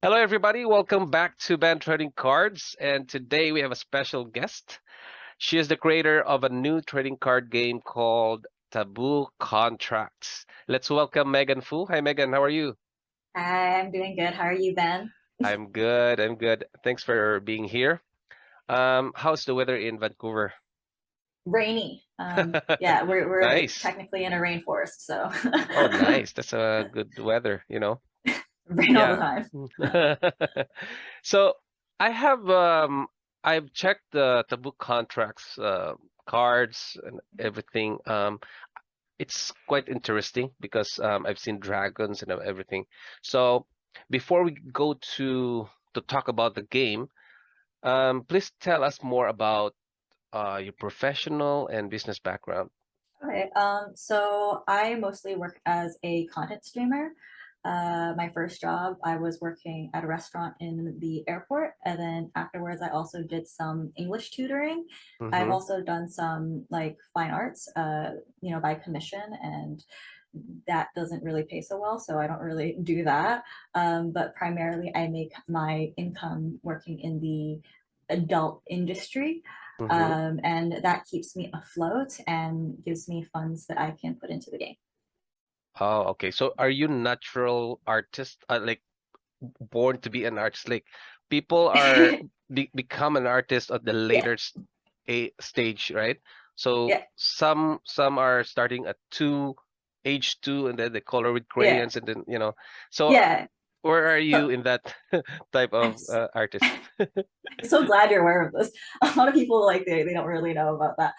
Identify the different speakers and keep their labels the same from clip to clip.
Speaker 1: Hello, everybody. Welcome back to Band Trading Cards. And today we have a special guest. She is the creator of a new trading card game called Taboo Contracts. Let's welcome Megan Fu. Hi, Megan. How are you?
Speaker 2: Hi, I'm doing good. How are you, Ben?
Speaker 1: I'm good. I'm good. Thanks for being here. How's the weather in Vancouver?
Speaker 2: Rainy. Yeah, we're
Speaker 1: Nice.
Speaker 2: technically in a rainforest, so
Speaker 1: Oh, nice. That's a good weather.
Speaker 2: rain all the
Speaker 1: Yeah.
Speaker 2: time.
Speaker 1: So I have I've checked the Taboo Contracts cards and everything. It's quite interesting because I've seen dragons and everything. So before we go to talk about the game, please tell us more about your professional and business background.
Speaker 2: Okay, so I mostly work as a content streamer. My first job, I was working at a restaurant in the airport, and then afterwards, I also did some English tutoring. I've
Speaker 1: Mm-hmm.
Speaker 2: also done some like fine arts, by commission, and that doesn't really pay so well, so I don't really do that. But primarily, I make my income working in the adult industry,
Speaker 1: Mm-hmm.
Speaker 2: and that keeps me afloat and gives me funds that I can put into the game.
Speaker 1: Oh, okay. So are you natural artist, like born to be an artist? Like people are become an artist at the
Speaker 2: Yeah,
Speaker 1: later a stage, right? So
Speaker 2: yeah,
Speaker 1: some are starting at age two, and then they color with
Speaker 2: yeah,
Speaker 1: crayons, and then. So
Speaker 2: yeah.
Speaker 1: where are
Speaker 2: So
Speaker 1: you in that type
Speaker 2: I'm
Speaker 1: of artist?
Speaker 2: so glad you're aware of this. A lot of people like they don't really know about that.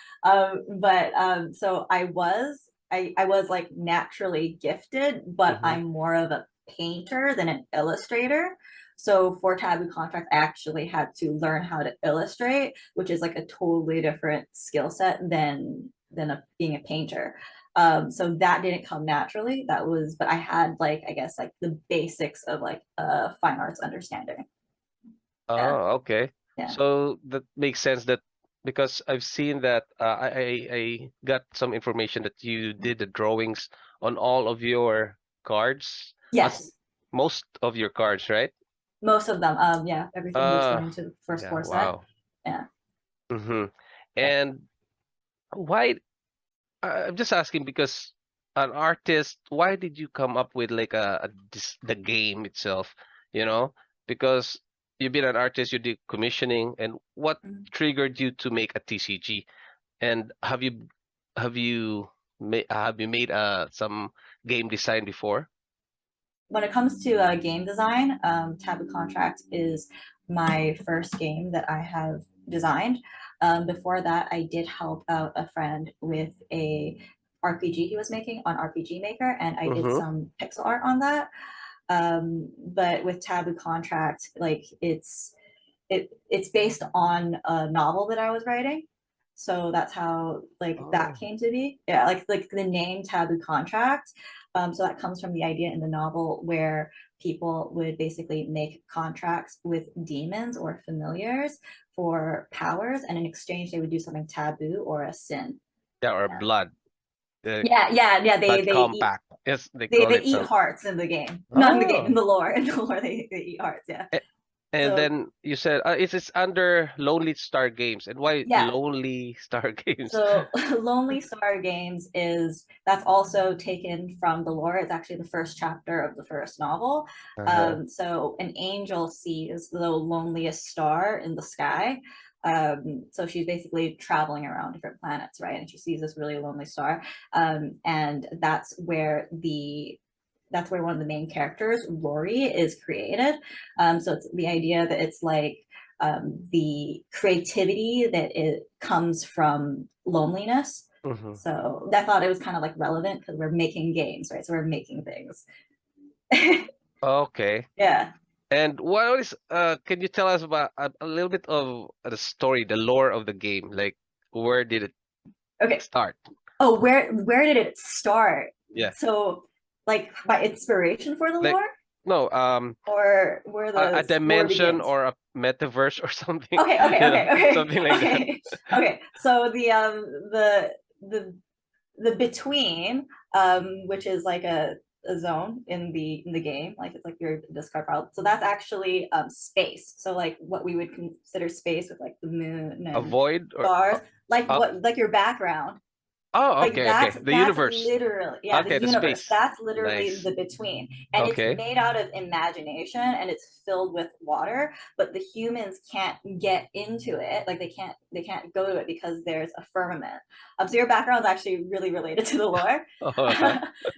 Speaker 2: But so I was like naturally gifted, but
Speaker 1: Hmm.
Speaker 2: I'm more of a painter than an illustrator. So for Taboo Contract, I actually had to learn how to illustrate, which is like a totally different skill set than being a painter. So that didn't come naturally. But I had like I guess like the basics of like fine arts understanding. Yeah,
Speaker 1: Oh, okay.
Speaker 2: yeah.
Speaker 1: So that makes sense that because I've seen that I got some information that you did the drawings on all of your cards, as
Speaker 2: Yes,
Speaker 1: most of your cards, right?
Speaker 2: most of them. Yeah, everything that's
Speaker 1: Uh,
Speaker 2: going into the first
Speaker 1: yeah,
Speaker 2: four set.
Speaker 1: wow.
Speaker 2: Yeah,
Speaker 1: Mm-hmm.
Speaker 2: yeah.
Speaker 1: And why, I'm just asking because an artist, why did you come up with like the game itself, you know? Because you've been an artist, you did commissioning, and what
Speaker 2: Mhm.
Speaker 1: triggered you to make a TCG? And have you made some game design before?
Speaker 2: When it comes to game design, Taboo Contract is my first game that I have designed. Before that, I did help out a friend with a RPG he was making on RPG Maker, and I did
Speaker 1: Mm-hmm.
Speaker 2: some pixel art on that. But with Taboo Contract, like it's based on a novel that I was writing. So that's how like that
Speaker 1: Oh.
Speaker 2: came to be. Yeah, like the name Taboo Contract. So that comes from the idea in the novel where people would basically make contracts with demons or familiars for powers, and in exchange they would do something taboo or a sin.
Speaker 1: Yeah, or
Speaker 2: Yeah,
Speaker 1: blood. The
Speaker 2: yeah. They
Speaker 1: blood
Speaker 2: they eat
Speaker 1: compact. Yes, they
Speaker 2: they
Speaker 1: call
Speaker 2: they
Speaker 1: it
Speaker 2: eat
Speaker 1: some.
Speaker 2: hearts in the game, not in the game, in
Speaker 1: Oh.
Speaker 2: the lore. In the lore, they eat hearts. Yeah.
Speaker 1: A- And
Speaker 2: So
Speaker 1: then you said it's under Lonely Star Games. And why
Speaker 2: yeah,
Speaker 1: Lonely Star Games?
Speaker 2: so Lonely Star Games is that's also taken from the lore. It's actually the first chapter of the first novel.
Speaker 1: Uh-huh.
Speaker 2: So an angel sees the loneliest star in the sky. So she's basically traveling around different planets, right? And she sees this really lonely star. And that's where one of the main characters, Rory, is created. So it's the idea that it's like the creativity that it comes from loneliness.
Speaker 1: Mm-hmm.
Speaker 2: So I thought it was kind of like relevant because we're making games, right? So we're making things.
Speaker 1: Okay.
Speaker 2: Yeah.
Speaker 1: And what is can you tell us about a little bit of the story, the lore of the game? Like where did it
Speaker 2: Okay.
Speaker 1: start?
Speaker 2: Oh, where did it start?
Speaker 1: Yeah.
Speaker 2: So like by inspiration for the
Speaker 1: Like
Speaker 2: lore,
Speaker 1: no,
Speaker 2: or where
Speaker 1: a
Speaker 2: the lore
Speaker 1: dimension
Speaker 2: begins?
Speaker 1: or a metaverse or something,
Speaker 2: Okay.
Speaker 1: something like that.
Speaker 2: Okay. So the the between, which is like a zone in the game, like it's like your discard pile. So that's actually space. So like what we would consider space with like the moon
Speaker 1: A
Speaker 2: and
Speaker 1: void or
Speaker 2: stars, like
Speaker 1: uh,
Speaker 2: what, like your background.
Speaker 1: oh,
Speaker 2: Like
Speaker 1: okay, okay. The
Speaker 2: that's
Speaker 1: universe.
Speaker 2: literally, yeah, the
Speaker 1: Okay, the
Speaker 2: universe.
Speaker 1: space.
Speaker 2: That's literally
Speaker 1: Nice.
Speaker 2: the between. And it's
Speaker 1: Okay.
Speaker 2: made out of imagination and it's filled with water, but the humans can't get into it. Like they can't go to it because there's a firmament. So your background's actually really related to the lore.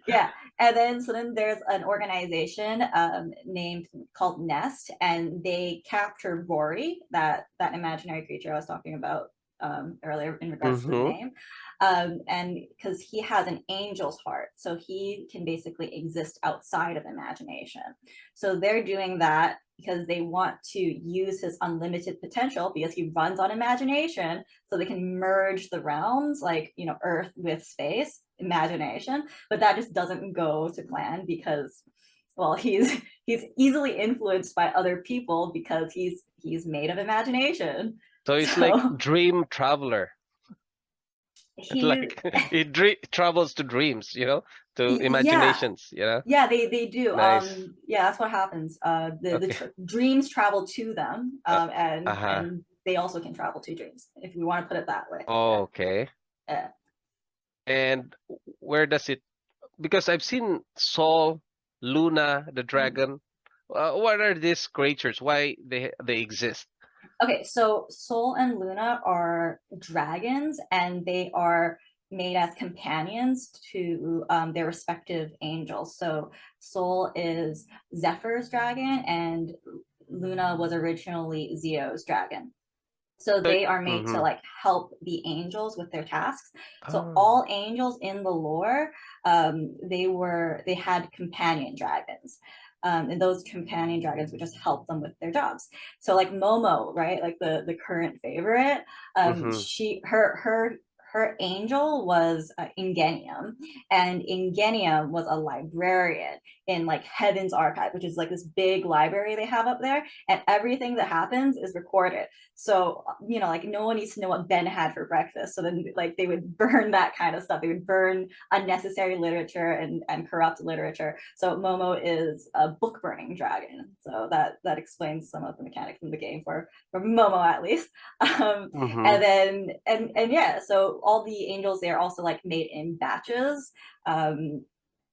Speaker 2: Yeah. And then there's an organization named called Nest, and they capture Rory, that imaginary creature I was talking about earlier in regards to the
Speaker 1: Mm-hmm.
Speaker 2: name. And because he has an angel's heart, so he can basically exist outside of imagination. So they're doing that because they want to use his unlimited potential because he runs on imagination, so they can merge the realms, like, you know, Earth with space, imagination. But that just doesn't go to plan because, well, he's easily influenced by other people because he's made of imagination.
Speaker 1: So it's like
Speaker 2: So
Speaker 1: dream traveler.
Speaker 2: he
Speaker 1: Like it travels to dreams, to
Speaker 2: yeah,
Speaker 1: imaginations,
Speaker 2: yeah, they do.
Speaker 1: Nice.
Speaker 2: Yeah, that's what happens. The
Speaker 1: Okay.
Speaker 2: dreams travel to them,
Speaker 1: Uh,
Speaker 2: and
Speaker 1: uh-huh.
Speaker 2: they also can travel to dreams if we want to put it that way. Yeah.
Speaker 1: Okay.
Speaker 2: Yeah.
Speaker 1: And where does it, because I've seen Sol, Luna, the
Speaker 2: Mhm.
Speaker 1: dragon. What are these creatures? Why they exist?
Speaker 2: Okay, so Sol and Luna are dragons, and they are made as companions to their respective angels. So Sol is Zephyr's dragon, and Luna was originally Zio's dragon. So
Speaker 1: So,
Speaker 2: they are made to
Speaker 1: mm-hmm.
Speaker 2: like help the angels with their tasks. So
Speaker 1: Oh.
Speaker 2: all angels in the lore, they had companion dragons. And those companion dragons would just help them with their jobs. So like Momo, right? Like the current favorite,
Speaker 1: Mm-hmm.
Speaker 2: her angel was Ingenium, and Ingenium was a librarian in like Heaven's Archive, which is like this big library they have up there, and everything that happens is recorded. So, you know, like no one needs to know what Ben had for breakfast. So then like they would burn that kind of stuff. They would burn unnecessary literature and corrupt literature. So Momo is a book burning dragon. So that explains some of the mechanics in the game for Momo at least.
Speaker 1: Mm-hmm.
Speaker 2: And then and yeah, so all the angels they're also like made in batches.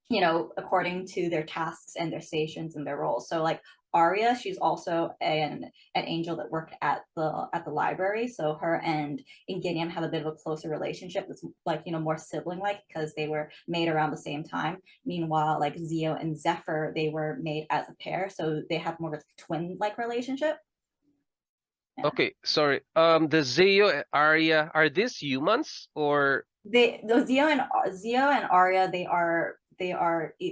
Speaker 2: You know, according to their tasks and their stations and their roles. So like Arya, she's also an angel that worked at the library. So her and Ingenium have a bit of a closer relationship. That's like, you know, more sibling like because they were made around the same time. Meanwhile, like Zio and Zephyr, they were made as a pair, so they have more of a twin like relationship. Yeah.
Speaker 1: Okay, sorry. The Zeo Arya, are these humans or
Speaker 2: They those Zio and Arya, they are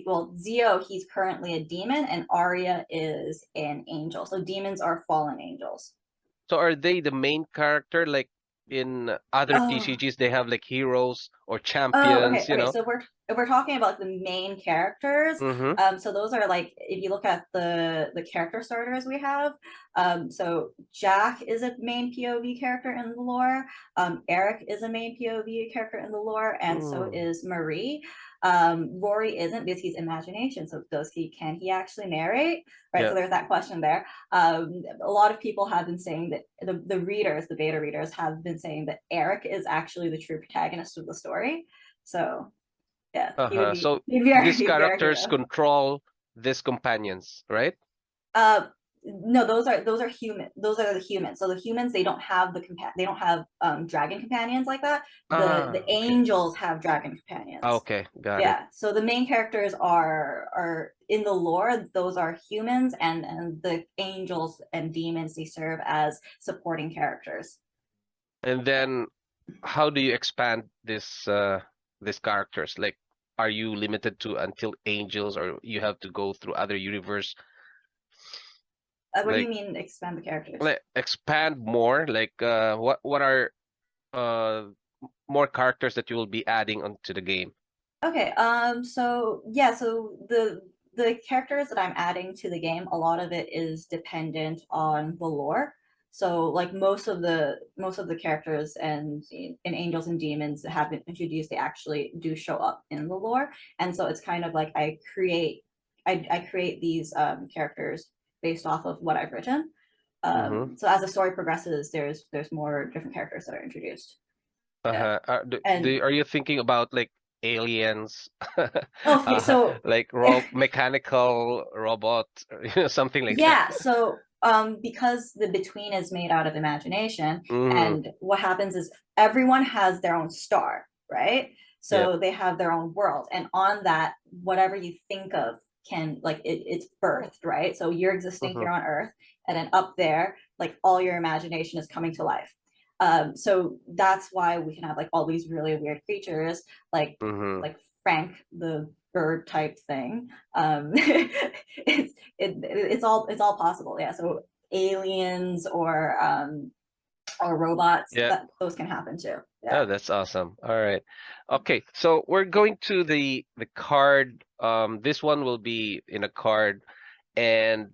Speaker 2: well, Zio, he's currently a demon, and Arya is an angel. So demons are fallen angels.
Speaker 1: so are they the main character? Like in other
Speaker 2: Oh,
Speaker 1: TCGs, they have like heroes or
Speaker 2: oh,
Speaker 1: champions,
Speaker 2: okay, okay. So we're talking about the main characters.
Speaker 1: Mm-hmm.
Speaker 2: So those are like if you look at the character starters we have. So Jack is a main POV character in the lore. Eric is a main POV character in the lore, and so
Speaker 1: Mm.
Speaker 2: is Marie. Rory isn't because he's imagination. So can he actually narrate? Right. So
Speaker 1: Yeah.
Speaker 2: there's that question there. A lot of people have been saying that the readers, the beta readers, have been saying that Eric is actually the true protagonist of the story. So yeah,
Speaker 1: Uh-huh. So
Speaker 2: he'd be our
Speaker 1: these
Speaker 2: he'd be our
Speaker 1: characters
Speaker 2: hero.
Speaker 1: control these companions, right?
Speaker 2: Uh, no, those are human. Those are the humans. So the humans they don't have dragon companions like that. The
Speaker 1: Okay.
Speaker 2: angels have dragon companions.
Speaker 1: Okay, got it.
Speaker 2: Yeah. So the main characters are in the lore. Those are humans, and the angels and demons they serve as supporting characters.
Speaker 1: And
Speaker 2: Yeah.
Speaker 1: then how do you expand these characters? Like, are you limited to until angels, or you have to go through other universe?
Speaker 2: What do you
Speaker 1: Like,
Speaker 2: mean expand the characters?
Speaker 1: like expand more? Like, what are uh more characters that you will be adding onto the game?
Speaker 2: Okay, so yeah, so the characters that I'm adding to the game, a lot of it is dependent on the lore. So like most of the characters and angels and demons that have been introduced, they actually do show up in the lore. And so it's kind of like I create these characters based off of what I've written. So as the story progresses, there's more different characters that are introduced. Yeah.
Speaker 1: Uh-huh.
Speaker 2: And
Speaker 1: Are you thinking about like aliens,
Speaker 2: okay, so
Speaker 1: like mechanical robot, something like that?
Speaker 2: yeah, so because the between is made out of imagination,
Speaker 1: Mm,
Speaker 2: and what happens is everyone has their own star, right?
Speaker 1: yep.
Speaker 2: So they have their own world, and on that, whatever you think of can like it's birthed, right? So you're existing
Speaker 1: Mm-hmm.
Speaker 2: here on Earth, and then up there, like all your imagination is coming to life. So that's why we can have like all these really weird creatures, like
Speaker 1: Mm-hmm.
Speaker 2: Frank the bird type thing. It's all possible. Yeah. So aliens or robots,
Speaker 1: Yeah.
Speaker 2: that those can happen too. Yeah.
Speaker 1: Oh, that's awesome. All right. Okay, so we're going to the card. This one will be in a card. And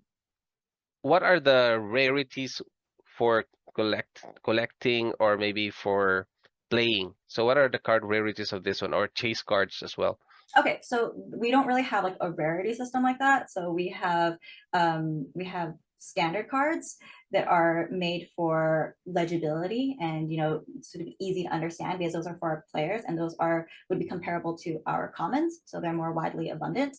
Speaker 1: what are the rarities for collecting or maybe for playing? So what are the card rarities of this one, or chase cards as well?
Speaker 2: Okay, so we don't really have like a rarity system like that. So we have standard cards that are made for legibility and sort of easy to understand, because those are for our players, and those are would be comparable to our commons, so they're more widely abundant.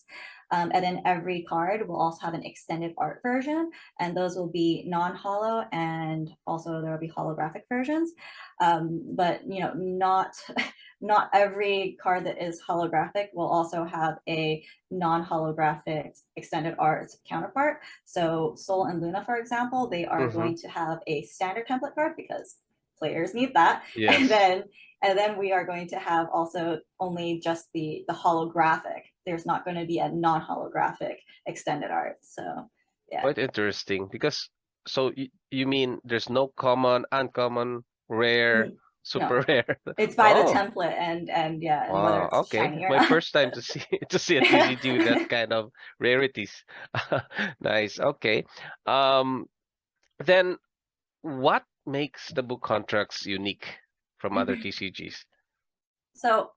Speaker 2: And then every card will also have an extended art version, and those will be non-holo, and also there will be holographic versions. But not every card that is holographic will also have a non-holographic extended art counterpart. So Sol and Luna, for example, they are
Speaker 1: Mm-hmm.
Speaker 2: going to have a standard template card because players need that.
Speaker 1: Yes.
Speaker 2: And then we are going to have also only just the holographic. There's not going to be a non-holographic extended art. So yeah.
Speaker 1: Quite interesting because so you mean there's no common, uncommon, rare,
Speaker 2: No,
Speaker 1: super rare?
Speaker 2: it's by the
Speaker 1: Oh,
Speaker 2: template and yeah, and whether
Speaker 1: wow.
Speaker 2: it's
Speaker 1: Okay.
Speaker 2: shiny or
Speaker 1: My
Speaker 2: not.
Speaker 1: first time to see to see a TCG with that kind of rarities. Nice. Okay. Um, then what makes the book contracts unique from other TCGs?
Speaker 2: So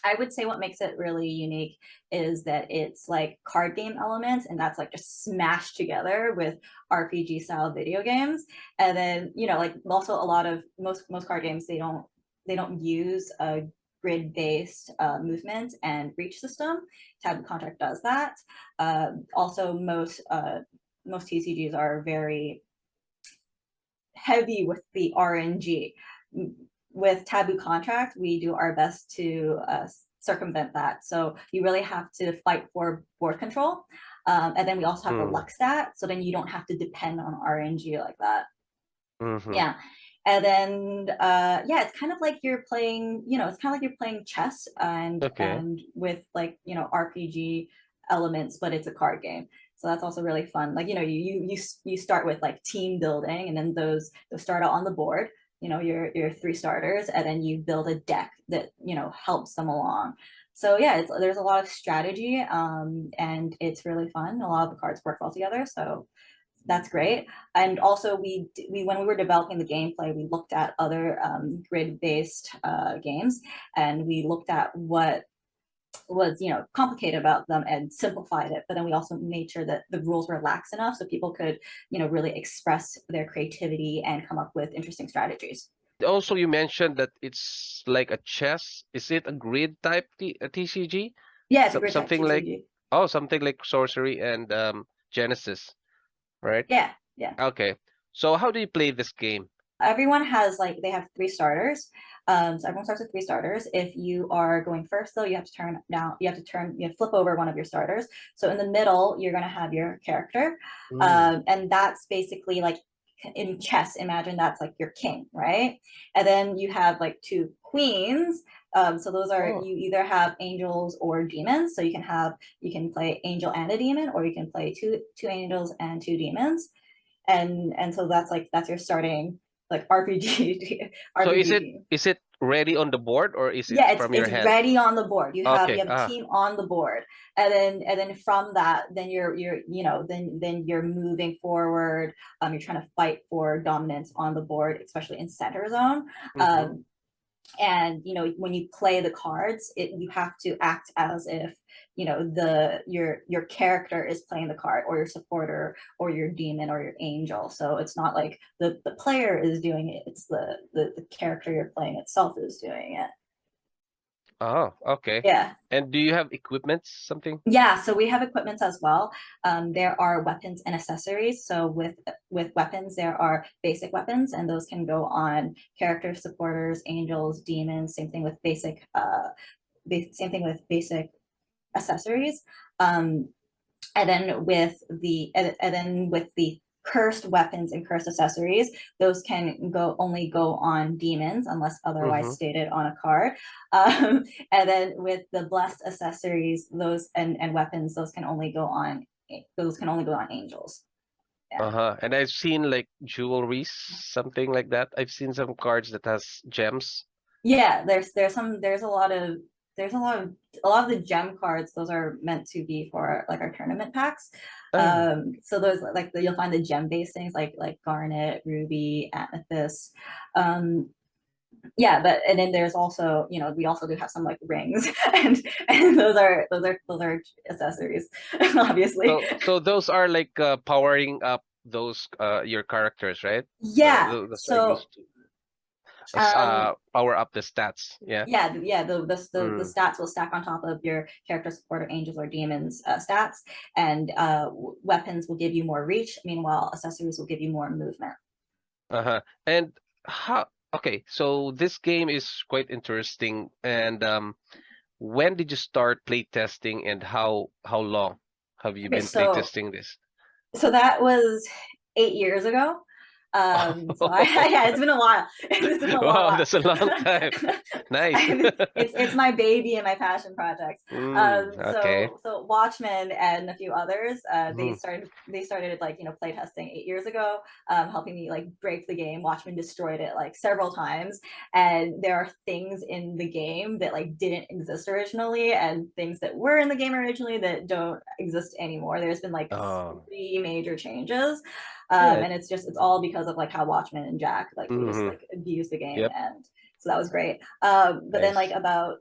Speaker 2: I would say what makes it really unique is that it's like card game elements, and that's like just smashed together with RPG style video games. And then, like also a lot of most card games, they don't use a grid based movement and reach system. Taboo Contract does that. Also, most TCGs are very heavy with the RNG. With Taboo Contract, we do our best to circumvent that. So you really have to fight for board control. And then we also have the
Speaker 1: Hmm.
Speaker 2: luck stat. So then you don't have to depend on RNG like that.
Speaker 1: Mm-hmm.
Speaker 2: Yeah. And then yeah, it's kind of like you're playing, it's kind of like you're playing chess
Speaker 1: Okay.
Speaker 2: and with like, RPG elements, but it's a card game. So that's also really fun. Like, you start with like team building, and then those start out on the board, your three starters, and then you build a deck that, helps them along. So yeah, there's a lot of strategy, and it's really fun. A lot of the cards work well together. So that's great. And also we when we were developing the gameplay, we looked at other grid-based games, and we looked at what was complicated about them and simplified it. But then we also made sure that the rules were lax enough so people could really express their creativity and come up with interesting strategies.
Speaker 1: Also, you mentioned that it's like a chess. Is it a grid type TCG?
Speaker 2: Yeah, it's a
Speaker 1: So
Speaker 2: grid type
Speaker 1: something like
Speaker 2: TCG.
Speaker 1: something like sorcery and Genesis, right?
Speaker 2: Yeah, yeah.
Speaker 1: Okay. So how do you play this game?
Speaker 2: Everyone has like they have three starters. So everyone starts with three starters. If you are going first, though, you have to turn down. You have to flip over one of your starters. So in the middle, you're going to have your character,
Speaker 1: Mm.
Speaker 2: and that's basically like in chess. Imagine that's like your king, right? And then you have like two queens. So those are
Speaker 1: Oh,
Speaker 2: you either have angels or demons. So you can play angel and a demon, or you can play two angels and two demons, and so that's your starting like RPG
Speaker 1: so
Speaker 2: RPG team.
Speaker 1: is it ready on the board, or is it
Speaker 2: Yeah,
Speaker 1: from your
Speaker 2: it's
Speaker 1: hand?
Speaker 2: ready on the board. You
Speaker 1: Okay.
Speaker 2: have a team on the board, and then from that, then you're you know then you're moving forward. You're trying to fight for dominance on the board, especially in center zone.
Speaker 1: Mm-hmm.
Speaker 2: Um, and you know when you play the cards, you have to act as if you know your character is playing the card, or your supporter, or your demon, or your angel. So it's not like the player is doing it, it's the character you're playing itself is doing it.
Speaker 1: Oh, okay.
Speaker 2: Yeah.
Speaker 1: And do you have equipment, something?
Speaker 2: Yeah, so we have equipments as well. There are weapons and accessories. So with weapons, there are basic weapons, and those can go on characters, supporters, angels, demons. Same thing with basic accessories. Um, and then with the cursed weapons and cursed accessories, those can only go on demons unless otherwise
Speaker 1: Mm-hmm.
Speaker 2: stated on a card. And then with the blessed accessories, those and weapons, those can only go on angels. Yeah.
Speaker 1: Uh-huh. And I've seen like jewelries, something like that. I've seen some cards that has gems.
Speaker 2: Yeah, there's a lot of the gem cards, those are meant to be for like our tournament packs.
Speaker 1: Ah.
Speaker 2: So those like you'll find the gem based things like garnet, ruby, amethyst. Um, yeah, but and then there's also, you know, we also do have some like rings and those are accessories, obviously.
Speaker 1: So those are like powering up those your characters, right?
Speaker 2: Yeah.
Speaker 1: Those are
Speaker 2: So
Speaker 1: used to
Speaker 2: um
Speaker 1: power up the stats. Yeah.
Speaker 2: yeah, the
Speaker 1: Mm.
Speaker 2: stats will stack on top of your character, supporter, angels, or demons stats, and weapons will give you more reach, meanwhile accessories will give you more movement.
Speaker 1: Uh-huh. And how okay, so this game is quite interesting. And when did you start playtesting, and how long have you
Speaker 2: Okay,
Speaker 1: been
Speaker 2: so
Speaker 1: playtesting this?
Speaker 2: that was 8 years ago. So I yeah, it's been a while. It's been a long
Speaker 1: Wow,
Speaker 2: while.
Speaker 1: that's a long time. Nice.
Speaker 2: It's my baby and my passion project.
Speaker 1: Okay.
Speaker 2: So Watchmen and a few others,
Speaker 1: Mhm.
Speaker 2: they started like playtesting 8 years ago, helping me like break the game. Watchmen destroyed it like several times, and there are things in the game that like didn't exist originally, and things that were in the game originally that don't exist anymore. There's been like
Speaker 1: Oh,
Speaker 2: 3 major changes,
Speaker 1: yeah.
Speaker 2: and it's all because of like how Watchmen and Jack like they just
Speaker 1: Mm-hmm.
Speaker 2: like abused the game,
Speaker 1: Yep.
Speaker 2: and so that was great. But then like
Speaker 1: Nice.
Speaker 2: about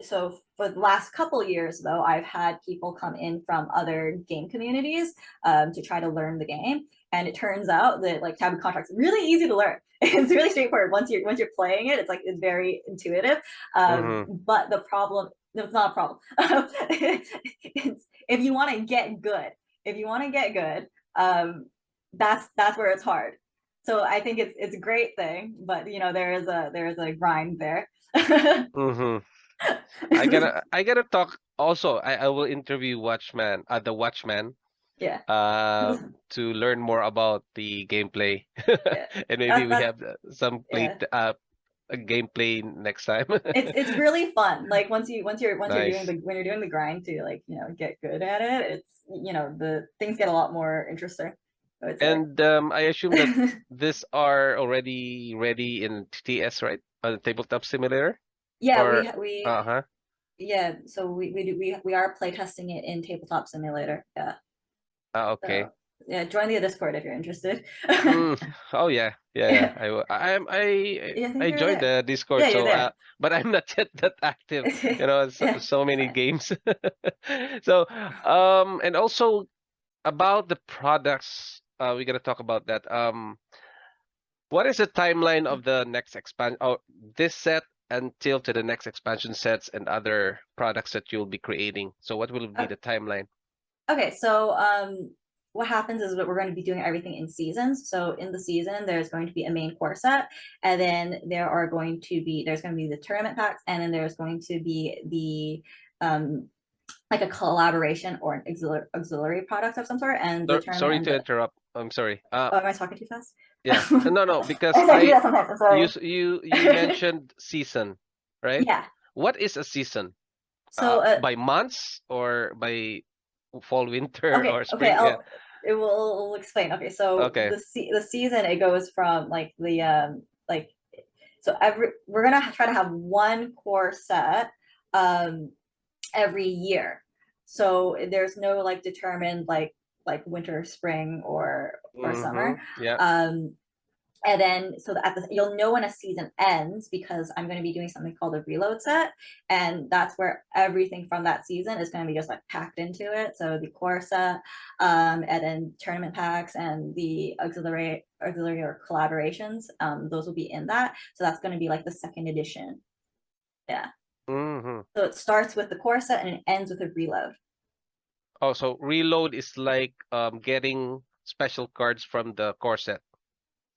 Speaker 2: so for the last couple years though, I've had people come in from other game communities to try to learn the game, and it turns out that like Taboo Contract's really easy to learn. It's really straightforward once you're playing it. It's like it's very intuitive.
Speaker 1: Mm-hmm.
Speaker 2: But the problem, no, it's not a problem. It's, if you want to get good, if you want to get good, that's where it's hard. So I think it's a great thing, but there is a grind there.
Speaker 1: Mm-hmm. I gotta talk also. I will interview Watchman, the Watchman,
Speaker 2: Yeah,
Speaker 1: uh, to learn more about the gameplay,
Speaker 2: yeah.
Speaker 1: and maybe we
Speaker 2: That's
Speaker 1: have some
Speaker 2: yeah.
Speaker 1: a gameplay next time.
Speaker 2: It's really fun. Like once you're doing
Speaker 1: Nice.
Speaker 2: the when you're doing the grind to like get good at it, it's the things get a lot more interesting, I would say.
Speaker 1: And I assume that these are already ready in TTS, right? Tabletop Simulator,
Speaker 2: Yeah,
Speaker 1: or
Speaker 2: we
Speaker 1: uh-huh.
Speaker 2: yeah. So we are playtesting it in Tabletop Simulator. Yeah. So
Speaker 1: Okay.
Speaker 2: yeah, join the Discord if you're interested.
Speaker 1: Mm. Oh yeah, yeah, yeah.
Speaker 2: Yeah, I think
Speaker 1: I
Speaker 2: you're
Speaker 1: joined
Speaker 2: there.
Speaker 1: the
Speaker 2: Yeah,
Speaker 1: Discord,
Speaker 2: you're
Speaker 1: so
Speaker 2: there.
Speaker 1: but I'm not yet that active. You know,
Speaker 2: Yeah,
Speaker 1: so
Speaker 2: it's
Speaker 1: many
Speaker 2: fine.
Speaker 1: games. So and also about the products, we gotta talk about that. What is the timeline of the next expand? Oh, this set until to the next expansion sets and other products that you'll be creating. So what will be
Speaker 2: Uh,
Speaker 1: the timeline?
Speaker 2: Okay, so what happens is that we're going to be doing everything in seasons. So in the season, there's going to be a main core set, and then there's going to be the tournament packs, and then there's going to be the like a collaboration or an auxiliary product of some sort, and the tournament
Speaker 1: Sorry
Speaker 2: and
Speaker 1: to
Speaker 2: the
Speaker 1: interrupt. I'm sorry.
Speaker 2: oh, am I talking too fast?
Speaker 1: Yeah. No, no, because
Speaker 2: I do that sometimes. I'm sorry.
Speaker 1: you mentioned season, right?
Speaker 2: Yeah.
Speaker 1: What is a season?
Speaker 2: So
Speaker 1: By months or by fall, winter,
Speaker 2: okay,
Speaker 1: or
Speaker 2: okay,
Speaker 1: spring? Yeah.
Speaker 2: we'll explain. Okay, so
Speaker 1: Okay.
Speaker 2: the season, it goes from like the like So we're gonna try to have one core set every year. So there's no like determined like winter, spring, or summer.
Speaker 1: Yeah.
Speaker 2: And then so you'll know when a season ends because I'm going to be doing something called a reload set, and that's where everything from that season is going to be just like packed into it. So the core set, and then tournament packs and the auxiliary or collaborations, those will be in that. So that's going to be like the second edition. Yeah.
Speaker 1: Mm-hmm.
Speaker 2: So it starts with the core set and it ends with a reload.
Speaker 1: Oh, so reload is like getting special cards from the core set,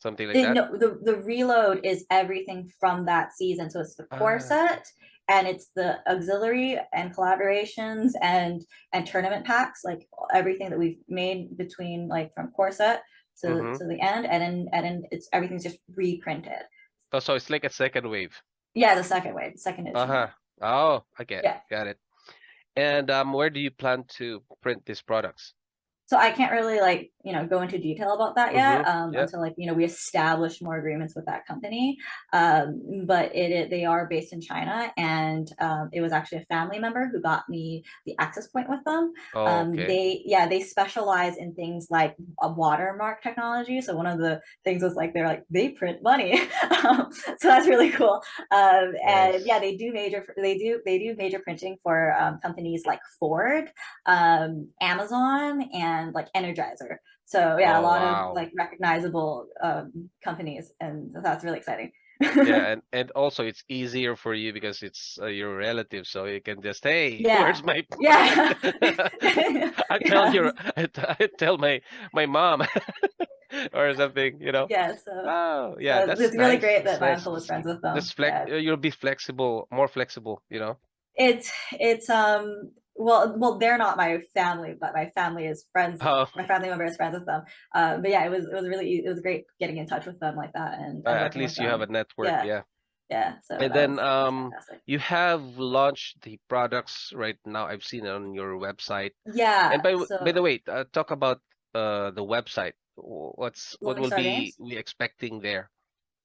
Speaker 1: something like that.
Speaker 2: No, the reload is everything from that season. So it's the core
Speaker 1: Ah.
Speaker 2: set and it's the auxiliary and collaborations and tournament packs, like everything that we've made between like from core set to the end, and then it's everything's just reprinted.
Speaker 1: Oh, so it's like a second wave.
Speaker 2: Yeah, the second wave, second edition.
Speaker 1: Uh-huh. Oh, I
Speaker 2: Yeah.
Speaker 1: got it. And where do you plan to print these products?
Speaker 2: So I can't really like, go into detail about that yet,
Speaker 1: Yeah.
Speaker 2: until like, we establish more agreements with that company. But they are based in China, and it was actually a family member who got me the access point with them.
Speaker 1: Oh, okay.
Speaker 2: They specialize in things like a watermark technology. So one of the things was like they print money. So that's really cool. And yeah,
Speaker 1: Nice.
Speaker 2: they do major printing for companies like Ford, Amazon, and like Energizer. So yeah, a
Speaker 1: Oh,
Speaker 2: lot of
Speaker 1: wow.
Speaker 2: like recognizable companies, and that's really exciting.
Speaker 1: Yeah, and also it's easier for you because it's your relative, so you can just, hey,
Speaker 2: Yeah,
Speaker 1: where's my
Speaker 2: yeah,
Speaker 1: product? I tell
Speaker 2: yeah,
Speaker 1: your, I tell my mom or something, you know.
Speaker 2: yeah. So
Speaker 1: Oh, yeah,
Speaker 2: so
Speaker 1: that's
Speaker 2: it's really
Speaker 1: nice.
Speaker 2: great
Speaker 1: That's
Speaker 2: that my
Speaker 1: nice.
Speaker 2: uncle was friends with them.
Speaker 1: That's flex.
Speaker 2: Yeah,
Speaker 1: You'll be flexible, more flexible, you know.
Speaker 2: it's well they're not my family, but my family is friends.
Speaker 1: Oh,
Speaker 2: My family member is friends with them. But yeah, it was great getting in touch with them like that, and
Speaker 1: at
Speaker 2: working with
Speaker 1: least you have a
Speaker 2: them.
Speaker 1: network,
Speaker 2: Yeah,
Speaker 1: yeah.
Speaker 2: yeah. So
Speaker 1: And then
Speaker 2: that's fantastic.
Speaker 1: you have launched the products right now. I've seen it on your website.
Speaker 2: Yeah.
Speaker 1: And by the
Speaker 2: So
Speaker 1: way, talk about the website. What
Speaker 2: Lonely
Speaker 1: will
Speaker 2: Star
Speaker 1: be
Speaker 2: Games.
Speaker 1: we expecting there?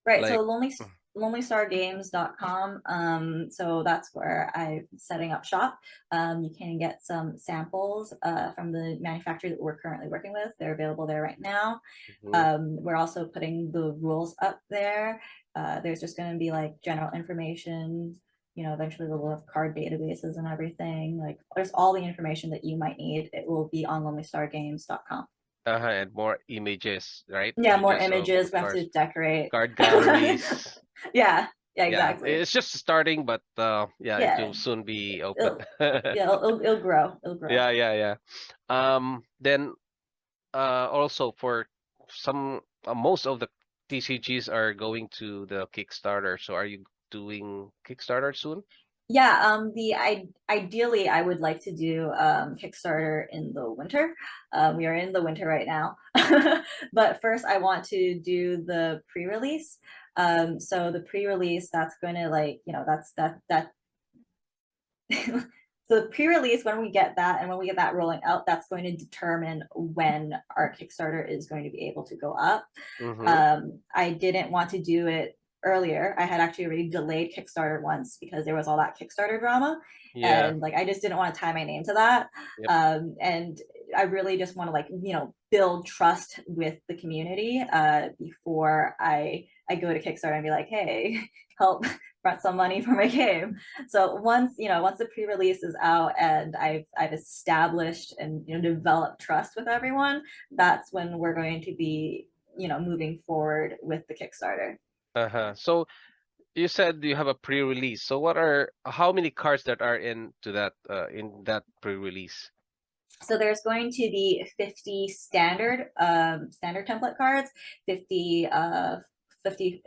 Speaker 2: Right. So
Speaker 1: Like,
Speaker 2: lonelystargames.com. So that's where I'm setting up shop. You can get some samples from the manufacturer that we're currently working with. They're available there right now.
Speaker 1: mhm.
Speaker 2: We're also putting the rules up there. There's just going to be like general information. Eventually we'll have card databases and everything. Like there's all the information that you might need. It will be on lonelystargames.com.
Speaker 1: And more images, right?
Speaker 2: Yeah, more
Speaker 1: Images of
Speaker 2: images. We have
Speaker 1: cars,
Speaker 2: to decorate.
Speaker 1: card galleries.
Speaker 2: Yeah, yeah,
Speaker 1: Yeah,
Speaker 2: exactly.
Speaker 1: it's just starting, but yeah, it
Speaker 2: Yeah,
Speaker 1: will soon be open.
Speaker 2: it'll, yeah, it'll grow. It'll grow.
Speaker 1: Yeah. Then also for some most of the TCGs are going to the Kickstarter. So are you doing Kickstarter soon?
Speaker 2: Yeah, ideally I would like to do Kickstarter in the winter. We are in the winter right now. But first I want to do the pre-release. So the pre-release, that's going to like, that's so the pre-release, when we get that and when we get that rolling out, that's going to determine when our Kickstarter is going to be able to go up.
Speaker 1: Mm-hmm.
Speaker 2: I didn't want to do it earlier. I had actually already delayed Kickstarter once because there was all that Kickstarter drama,
Speaker 1: Yeah.
Speaker 2: and like I just didn't want to tie my name to that.
Speaker 1: Yep.
Speaker 2: And I really just want to like build trust with the community before I go to Kickstarter and be like, hey, help front some money for my game. So once the pre-release is out and I've established and developed trust with everyone, that's when we're going to be moving forward with the Kickstarter.
Speaker 1: Uh-huh. So you said you have a pre-release. So how many cards that are in that pre-release?
Speaker 2: So there's going to be 50 standard template cards, 50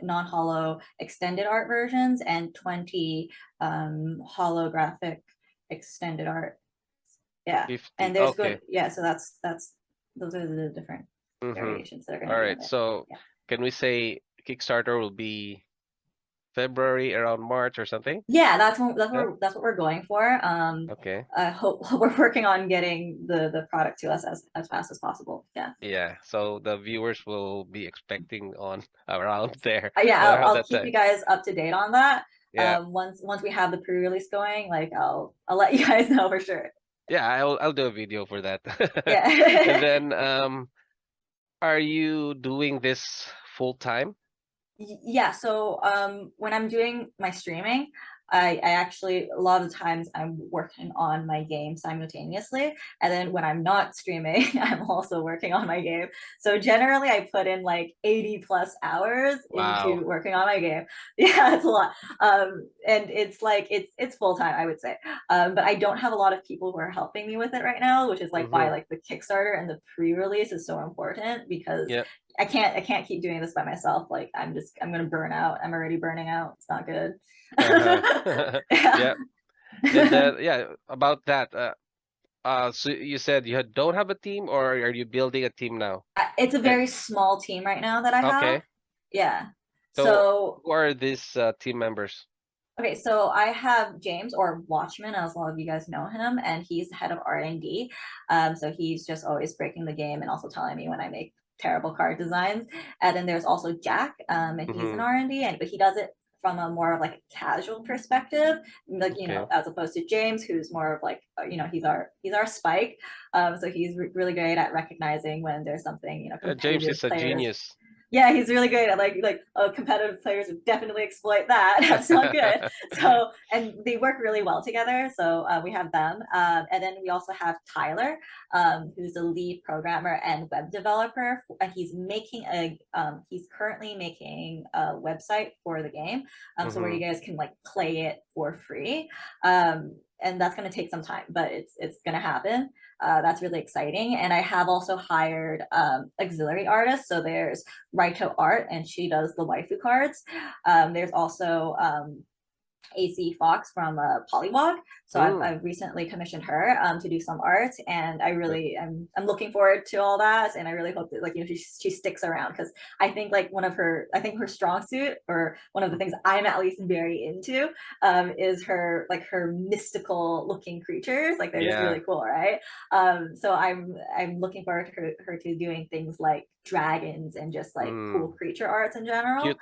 Speaker 2: non-hollow extended art versions, and 20 holographic extended art. Yeah.
Speaker 1: 50.
Speaker 2: And there's
Speaker 1: Okay.
Speaker 2: good, yeah, so that's those are the different
Speaker 1: Mm-hmm.
Speaker 2: variations that are going
Speaker 1: All
Speaker 2: to be in
Speaker 1: right.
Speaker 2: there.
Speaker 1: So
Speaker 2: Yeah.
Speaker 1: can we say Kickstarter will be February, around March or something?
Speaker 2: Yeah,
Speaker 1: Yeah.
Speaker 2: that's what we're going for.
Speaker 1: Okay.
Speaker 2: I hope we're working on getting the product to us as fast as possible. Yeah.
Speaker 1: Yeah. So the viewers will be expecting on around there,
Speaker 2: Yeah,
Speaker 1: around
Speaker 2: I'll
Speaker 1: that
Speaker 2: keep you
Speaker 1: time.
Speaker 2: guys up to date on that.
Speaker 1: Yeah.
Speaker 2: Once we have the pre-release going, like I'll let you guys know for sure.
Speaker 1: Yeah, I'll do a video for that. And
Speaker 2: Yeah.
Speaker 1: then are you doing this full time?
Speaker 2: Yeah, so when I'm doing my streaming, I actually a lot of the times I'm working on my game simultaneously, and then when I'm not streaming, I'm also working on my game. So generally I put in like 80 plus hours
Speaker 1: Wow.
Speaker 2: into working on my game. Yeah, it's a lot. And it's like it's full time, I would say. But I don't have a lot of people who are helping me with it right now, which is like
Speaker 1: Mm-hmm.
Speaker 2: why like the Kickstarter and the pre-release is so important because
Speaker 1: Yeah.
Speaker 2: I can't keep doing this by myself. Like I'm gonna burn out. I'm already burning out. It's not good.
Speaker 1: Uh-huh.
Speaker 2: Yeah.
Speaker 1: Yeah. And then yeah, about that. So you said you don't have a team, or are you building a team now?
Speaker 2: It's a
Speaker 1: And
Speaker 2: very small team right now that I have.
Speaker 1: okay.
Speaker 2: Yeah.
Speaker 1: So
Speaker 2: So
Speaker 1: who are these team members?
Speaker 2: okay, so I have James or Watchman, as a lot of you guys know him, and he's the head of R&D. So he's just always breaking the game and also telling me when I make terrible card designs. And then there's also Jack, and he's in
Speaker 1: Mm-hmm.
Speaker 2: R&D, but he does it from a more of like a casual perspective, like
Speaker 1: Okay.
Speaker 2: as opposed to James, who's more of like he's our Spike. So he's really great at recognizing when there's something
Speaker 1: James
Speaker 2: competitive
Speaker 1: is a
Speaker 2: players.
Speaker 1: genius.
Speaker 2: Yeah, he's really great at competitive players would definitely exploit that. That's not good. So and they work really well together. So we have them, and then we also have Tyler, who's a lead programmer and web developer. And he's currently making a website for the game, so where
Speaker 1: Mm-hmm.
Speaker 2: you guys can like play it for free. And that's going to take some time, but it's going to happen. That's really exciting. And I have also hired auxiliary artists. So there's Raito Art, and she does the waifu cards. There's also AC Fox from Polywog. So
Speaker 1: Mm.
Speaker 2: I've recently commissioned her to do some art, and I'm looking forward to all that, and I really hope that she sticks around because I think her strong suit, or one of the things I'm at least very into, is her mystical looking creatures. Like they're just
Speaker 1: Yeah.
Speaker 2: really cool, right? So I'm looking forward to her to doing things like dragons and just like cool
Speaker 1: Mm.
Speaker 2: creature arts in general.
Speaker 1: Cute,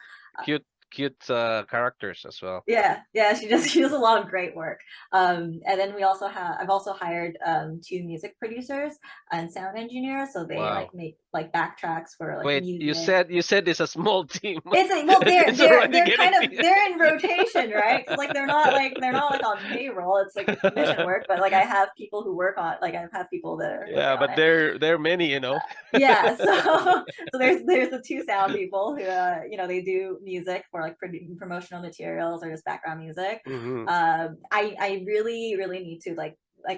Speaker 1: cute, cute characters as well.
Speaker 2: Yeah, yeah, she does a lot of great work. And then I've also hired two music producers and sound engineers, so they like
Speaker 1: Wow.
Speaker 2: make like backtracks for like
Speaker 1: Wait,
Speaker 2: music.
Speaker 1: you said it's a small team.
Speaker 2: It's like, well,
Speaker 1: It's already
Speaker 2: they're
Speaker 1: getting
Speaker 2: kind of
Speaker 1: big.
Speaker 2: they're in rotation, right? Because like they're not like on payroll. It's like commission work, but like I have people who work on like I have people that are
Speaker 1: Yeah,
Speaker 2: working on
Speaker 1: but
Speaker 2: it.
Speaker 1: there are many, you know.
Speaker 2: Yeah, so so there's the two sound people who they do music for like promotional materials or just background music.
Speaker 1: Mm-hmm.
Speaker 2: I really need to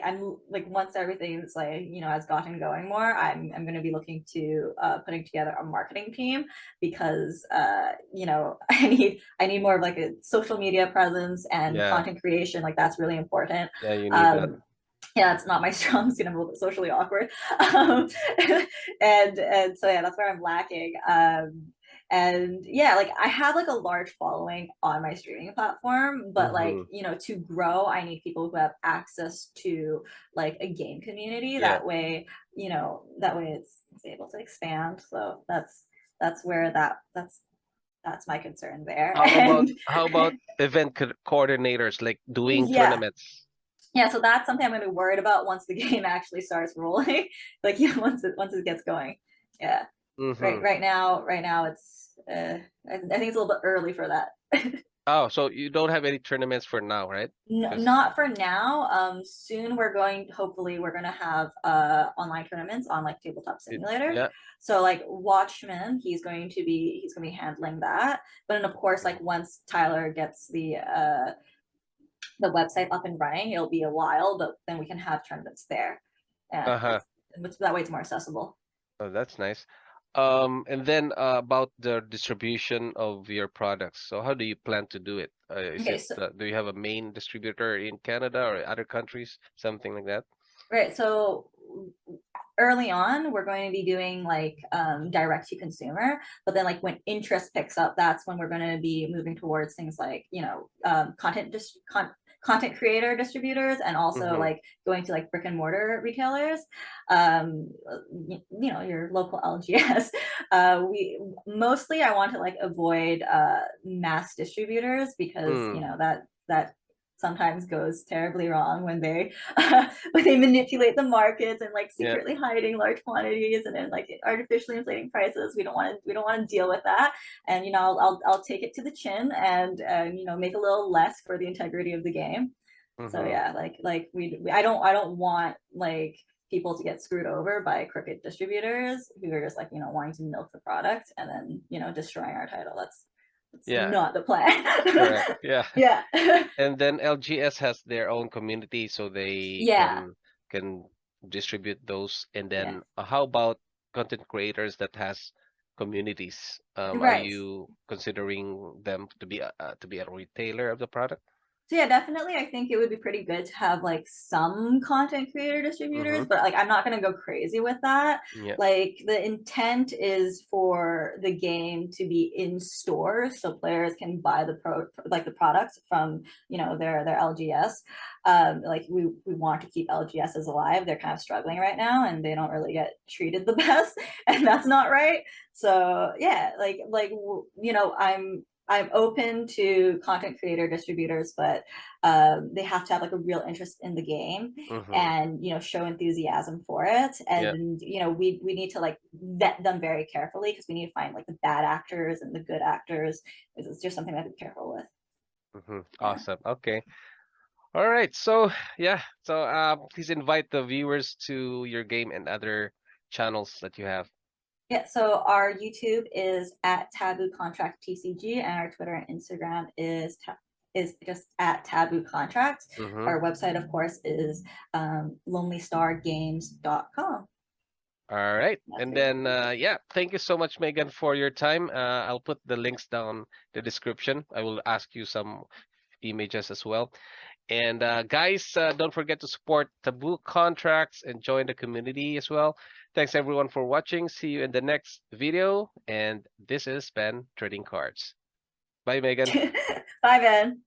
Speaker 2: I'm like once everything's has gotten going more, I'm going to be looking to putting together a marketing team because I need more of like a social media presence and
Speaker 1: Yeah,
Speaker 2: content creation. Like that's really important.
Speaker 1: yeah, you need that.
Speaker 2: um yeah, it's not my strong suit. I'm a little bit socially awkward. um, and so yeah, that's where I'm lacking. And yeah, like I have like a large following on my streaming platform, but
Speaker 1: Mm-hmm.
Speaker 2: to grow, I need people who have access to like a game community.
Speaker 1: Yeah.
Speaker 2: That way it's able to expand. So that's where that's my concern there. And
Speaker 1: How about event coordinators, like doing
Speaker 2: yeah,
Speaker 1: tournaments?
Speaker 2: yeah, so that's something I'm going to be worried about once the game actually starts rolling. Like, yeah, once it gets going. Yeah.
Speaker 1: Mm-hmm.
Speaker 2: Right now it's I think it's a little bit early for that.
Speaker 1: Oh, so you don't have any tournaments for now, right? Because
Speaker 2: Not for now. Soon hopefully we're going to have online tournaments on like Tabletop Simulator.
Speaker 1: yeah.
Speaker 2: So like Watchman, he's going to be handling that. But then of course like once Tyler gets the website up and running, it'll be a while, but then we can have tournaments there. Yeah,
Speaker 1: Uh-huh.
Speaker 2: which that way it's more accessible.
Speaker 1: Oh, that's nice. And then about the distribution of your products. So how do you plan to do it?
Speaker 2: Okay, so
Speaker 1: Do you have a main distributor in Canada or other countries, something like that?
Speaker 2: right, so early on, we're going to be doing like direct to consumer, but then like when interest picks up, that's when we're going to be moving towards things like, you know, content creator distributors, and also like going to like brick and mortar retailers, you know, your local LGS. We mostly, I want to like avoid mass distributors, because you know that sometimes goes terribly wrong when they when they manipulate the markets and like
Speaker 1: Yeah.
Speaker 2: secretly hiding large quantities and then like artificially inflating prices. We don't want to deal with that. And you know, I'll take it to the chin and you know, make a little less for the integrity of the game. So yeah, like I don't want like people to get screwed over by crooked distributors who are just like, you know, wanting to milk the product and then, you know, destroying our title. That's
Speaker 1: Yeah.
Speaker 2: not the plan.
Speaker 1: Correct. Yeah.
Speaker 2: Yeah.
Speaker 1: And then LGS has their own community, so they
Speaker 2: Yeah.
Speaker 1: can distribute those. And
Speaker 2: Yeah.
Speaker 1: then how about content creators that has communities? Are
Speaker 2: Right.
Speaker 1: you considering them to be a retailer of the product?
Speaker 2: So yeah, definitely I think it would be pretty good to have like some content creator distributors, but like I'm not going to go crazy with that.
Speaker 1: Yeah.
Speaker 2: Like the intent is for the game to be in stores so players can buy the products from, you know, their LGS. Like we want to keep LGSs alive. They're kind of struggling right now and they don't really get treated the best, and that's not right. So yeah, like you know, I'm open to content creator distributors, but they have to have like a real interest in the game
Speaker 1: Mm-hmm.
Speaker 2: and, you know, show enthusiasm for it.
Speaker 1: Yeah.
Speaker 2: And you know, we need to like vet them very carefully, because we need to find like the bad actors and the good actors. It's just something I have to be careful with.
Speaker 1: Mm-hmm.
Speaker 2: Yeah.
Speaker 1: Awesome. Okay. All right. So yeah. So please invite the viewers to your game and other channels that you have.
Speaker 2: Yeah, so our YouTube is at Taboo Contract TCG, and our Twitter and Instagram is just at Taboo Contract.
Speaker 1: Mm-hmm.
Speaker 2: Our website, of course, is lonelystargames.com.
Speaker 1: All right.
Speaker 2: That's
Speaker 1: And
Speaker 2: great.
Speaker 1: then yeah, thank you so much, Megan, for your time. I'll put the links down the description. I will ask you some images as well. And guys, don't forget to support Taboo Contracts and join the community as well. Thanks everyone for watching. See you in the next video. And this is Ben Trading Cards. Bye, Megan.
Speaker 2: Bye, Ben.